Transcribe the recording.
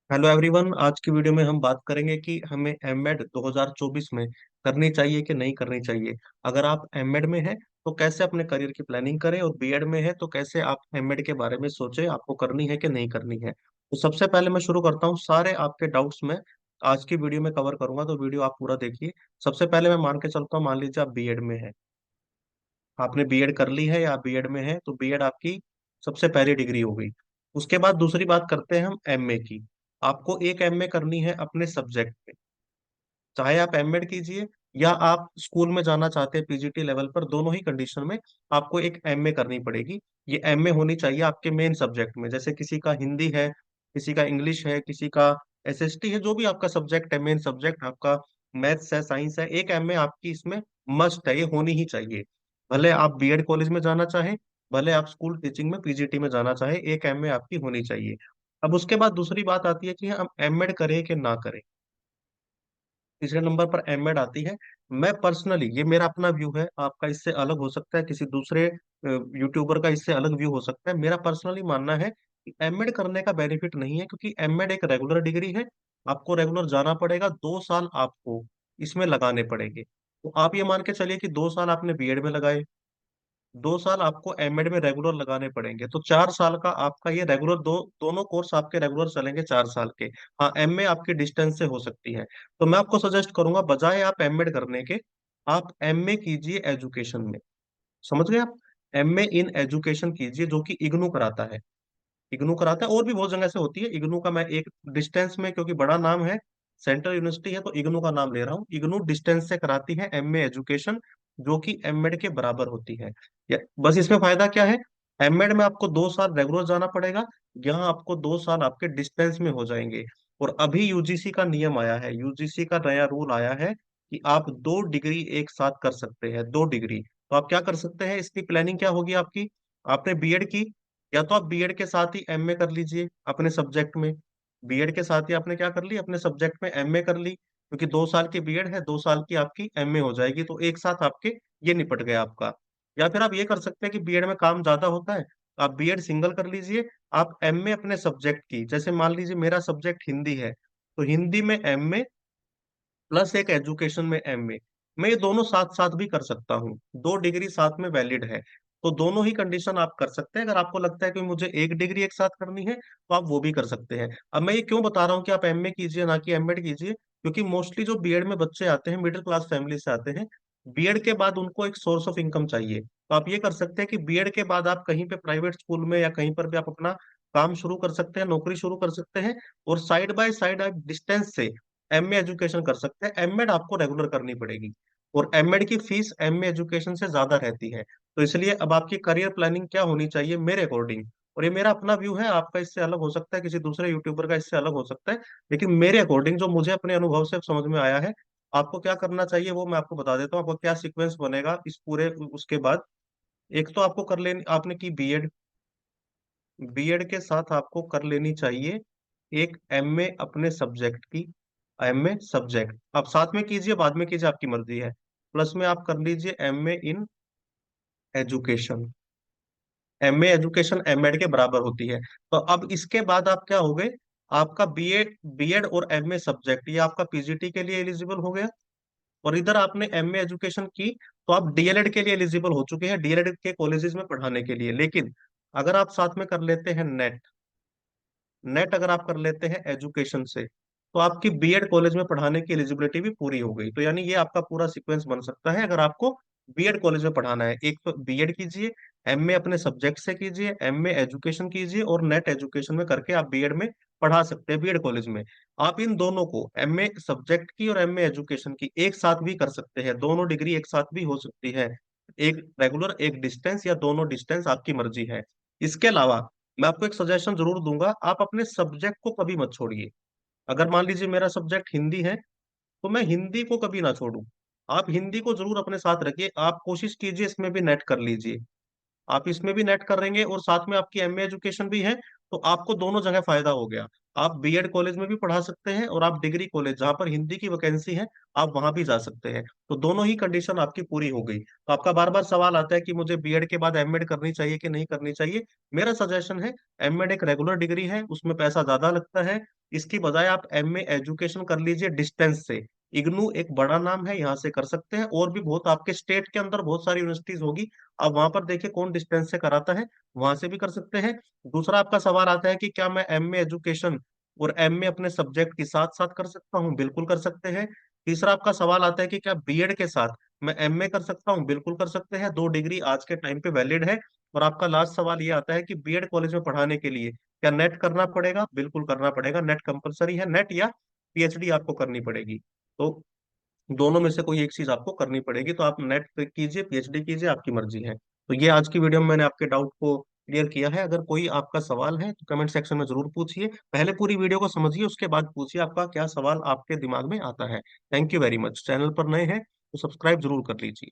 Hello everyone. आज की video में हम बात करेंगे कि हमें एमएड 2024 में करनी चाहिए कि नहीं करनी चाहिए। अगर आप एमएड में हैं तो कैसे अपने करियर की प्लानिंग करें, और बीएड में है तो कैसे आप एमएड के बारे में सोचें आपको करनी है कि नहीं करनी है। तो सबसे पहले मैं शुरू करता हूँ। सारे आपके डाउट्स में आज की वीडियो में कवर करूंगा, तो वीडियो आप पूरा देखिए। सबसे पहले मैं मान के चलता हूँ, मान लीजिए आप बीएड में है, आपने बीएड कर ली है या आप बीएड में है, तो बीएड आपकी सबसे पहली डिग्री हो गई। उसके बाद दूसरी बात करते हैं हम एमए की। आपको एक एमए करनी है अपने सब्जेक्ट में, चाहे आप एमएड कीजिए या आप स्कूल में जाना चाहते हैं पीजीटी लेवल पर, दोनों ही कंडीशन में आपको एक एमए करनी पड़ेगी। ये एमए होनी चाहिए आपके मेन सब्जेक्ट में, जैसे किसी का हिंदी है, किसी का इंग्लिश है, किसी का एसएसटी है, जो भी आपका सब्जेक्ट है, मेन सब्जेक्ट आपका मैथ्स है, साइंस है, एक एमए आपकी इसमें मस्ट है, ये होनी ही चाहिए। भले आप बीएड कॉलेज में जाना चाहें, भले आप स्कूल टीचिंग में पीजीटी में जाना चाहें, एक एमए आपकी होनी चाहिए। अब उसके बाद दूसरी बात आती है कि हम एमएड करें कि ना करें। तीसरे नंबर पर एमएड आती है। मैं पर्सनली, ये मेरा अपना व्यू है, आपका इससे अलग हो सकता है, किसी दूसरे यूट्यूबर का इससे अलग व्यू हो सकता है। मेरा पर्सनली मानना है कि एमएड करने का बेनिफिट नहीं है, क्योंकि एमएड एक रेगुलर डिग्री है। आपको रेगुलर जाना पड़ेगा, 2 साल आपको इसमें लगाने पड़ेंगे। तो आप ये मान के चलिए कि 2 साल आपने बीएड में लगाए, 2 साल आपको एमएड में रेगुलर लगाने पड़ेंगे, तो 4 साल का आपका ये रेगुलर, दोनों कोर्स आपके रेगुलर चलेंगे 4 साल के। हाँ, एमए आपकी डिस्टेंस से हो सकती है। तो मैं आपको सजेस्ट करूंगा, बजाय आप एमएड करने के, आप एमए कीजिए एजुकेशन में। समझ गए आप? एमए इन एजुकेशन कीजिए, जो कि इग्नू कराता है। इग्नू कराता है, और भी बहुत जगह से होती है। इग्नू का मैं एक डिस्टेंस में, क्योंकि बड़ा नाम है, सेंट्रल यूनिवर्सिटी है, तो इग्नू का नाम ले रहा हूँ। इग्नू डिस्टेंस से कराती है एमए एजुकेशन, जो कि एमएड के बराबर होती है। बस इसमें फायदा क्या है, एमएड में आपको 2 साल रेगुलर जाना पड़ेगा, यहाँ आपको 2 साल आपके डिस्टेंस में हो जाएंगे। और अभी यूजीसी का नियम आया है, यूजीसी का नया रूल आया है कि आप 2 डिग्री एक साथ कर सकते हैं, 2 डिग्री। तो आप क्या कर सकते हैं, इसकी प्लानिंग क्या होगी आपकी? आपने बीएड की, या तो आप बीएड के साथ ही एमए कर लीजिए अपने सब्जेक्ट में। बीएड के साथ ही आपने क्या कर ली, अपने सब्जेक्ट में एमए कर ली, क्योंकि 2 साल की बीएड है, 2 साल की आपकी एमए हो जाएगी, तो एक साथ आपके ये निपट गया आपका। या फिर आप ये कर सकते हैं कि बीएड में काम ज्यादा होता है, आप बीएड सिंगल कर लीजिए, आप एमए अपने सब्जेक्ट की, जैसे मान लीजिए मेरा सब्जेक्ट हिंदी है, तो हिंदी में एमए प्लस एक एजुकेशन में एमए, मैं ये दोनों साथ साथ भी कर सकता हूँ, 2 डिग्री साथ में वैलिड है। तो दोनों ही कंडीशन आप कर सकते हैं। अगर आपको लगता है कि मुझे एक डिग्री एक साथ करनी है, तो आप वो भी कर सकते हैं। अब मैं ये क्यों बता रहा हूँ कि आप एमए कीजिए ना कि एमएड कीजिए, क्योंकि मोस्टली जो बीएड में बच्चे आते हैं, मिडिल क्लास फैमिली से आते हैं। बीएड के बाद उनको एक सोर्स ऑफ इनकम चाहिए, तो आप ये कर सकते हैं कि बीएड के बाद आप कहीं पे प्राइवेट स्कूल में या कहीं पर भी आप अपना काम शुरू कर सकते हैं, नौकरी शुरू कर सकते हैं, और साइड बाय साइड आप डिस्टेंस से एमए एजुकेशन कर सकते हैं। एमएड आपको रेगुलर करनी पड़ेगी, और एमएड की फीस एमए एजुकेशन से ज्यादा रहती है। तो इसलिए अब आपकी करियर प्लानिंग क्या होनी चाहिए मेरे अकॉर्डिंग, और ये मेरा अपना व्यू है, आपका इससे अलग हो सकता है, किसी दूसरे यूट्यूबर का इससे अलग हो सकता है, लेकिन मेरे अकॉर्डिंग जो मुझे अपने अनुभव से समझ में आया है, आपको क्या करना चाहिए वो मैं आपको बता देता हूँ। आपको क्या सीक्वेंस बनेगा इस पूरे उसके बाद। एक तो आपको कर लेनी, आपने की बीएड, बीएड के साथ आपको कर लेनी चाहिए एक एमए अपने सब्जेक्ट की। एमए सब्जेक्ट आप साथ में कीजिए, बाद में कीजिए, आपकी मर्जी है। प्लस में आप कर लीजिए MA in education. MA education MEd के बराबर होती है। तो अब इसके बाद आप क्या हो गए, आपका बीएड, बीएड और एमए सब्जेक्ट ये आपका पीजीटी के लिए एलिजिबल हो गया। और इधर आपने एमए एजुकेशन की, तो आप डीएलएड के लिए एलिजिबल हो चुके हैं, डीएलएड के कॉलेजेस में पढ़ाने के लिए। लेकिन अगर आप साथ में कर लेते हैं नेट, नेट अगर आप कर लेते हैं एजुकेशन से, तो आपकी बीएड कॉलेज में पढ़ाने की एलिजिबिलिटी भी पूरी हो गई। तो यानी ये आपका पूरा सीक्वेंस बन सकता है, अगर आपको बीएड कॉलेज में पढ़ाना है। एक तो बीएड कीजिए, एमए अपने सब्जेक्ट से कीजिए, एमए एजुकेशन कीजिए, और नेट एजुकेशन में करके आप बीएड में पढ़ा सकते हैं, बीएड कॉलेज में। आप इन दोनों को, एमए सब्जेक्ट की और एमए एजुकेशन की, एक साथ भी कर सकते हैं, दोनों डिग्री एक साथ भी हो सकती है। एक रेगुलर, एक डिस्टेंस, या दोनों डिस्टेंस, आपकी मर्जी है। इसके अलावा मैं आपको एक सजेशन जरूर दूंगा, आप अपने सब्जेक्ट को कभी मत छोड़िए। अगर मान लीजिए मेरा सब्जेक्ट हिंदी है, तो मैं हिंदी को कभी ना छोड़ूं। आप हिंदी को जरूर अपने साथ रखिए, आप कोशिश कीजिए इसमें भी नेट कर लीजिए। आप इसमें भी नेट करेंगे और साथ में आपकी एमए एजुकेशन भी है, तो आपको दोनों जगह फायदा हो गया। आप बीएड कॉलेज में भी पढ़ा सकते हैं और आप डिग्री कॉलेज जहाँ पर हिंदी की वैकेंसी है आप वहां भी जा सकते हैं। तो दोनों ही कंडीशन आपकी पूरी हो गई। तो आपका बार बार सवाल आता है कि मुझे बीएड के बाद एमएड करनी चाहिए कि नहीं करनी चाहिए। मेरा सजेशन है, एमएड एक रेगुलर डिग्री है, उसमें पैसा ज्यादा लगता है। इसकी बजाय आप एमए एजुकेशन कर लीजिए डिस्टेंस से। इग्नू एक बड़ा नाम है, यहाँ से कर सकते हैं। और भी बहुत आपके स्टेट के अंदर बहुत सारी यूनिवर्सिटीज होगी, आप वहां पर देखिए कौन डिस्टेंस से कराता है, वहां से भी कर सकते हैं। दूसरा आपका सवाल आता है कि क्या मैं एमए एजुकेशन और एमए अपने सब्जेक्ट के साथ साथ कर सकता हूँ? बिल्कुल कर सकते हैं। तीसरा आपका सवाल आता है कि क्या बीएड के साथ मैं एमए कर सकता हूँ? बिल्कुल कर सकते हैं, दो डिग्री आज के टाइम पे वैलिड है। और आपका लास्ट सवाल ये आता है कि बीएड कॉलेज में पढ़ाने के लिए क्या नेट करना पड़ेगा? बिल्कुल करना पड़ेगा, नेट कंपलसरी है। नेट या पीएचडी आपको करनी पड़ेगी। तो दोनों में से कोई एक चीज आपको करनी पड़ेगी। तो आप नेट कीजिए, पीएचडी कीजिए, आपकी मर्जी है। तो ये आज की वीडियो में मैंने आपके डाउट को क्लियर किया है। अगर कोई आपका सवाल है तो कमेंट सेक्शन में जरूर पूछिए। पहले पूरी वीडियो को समझिए, उसके बाद पूछिए आपका क्या सवाल आपके दिमाग में आता है। Thank you very much. Channel पर नए हैं तो सब्सक्राइब जरूर कर लीजिए।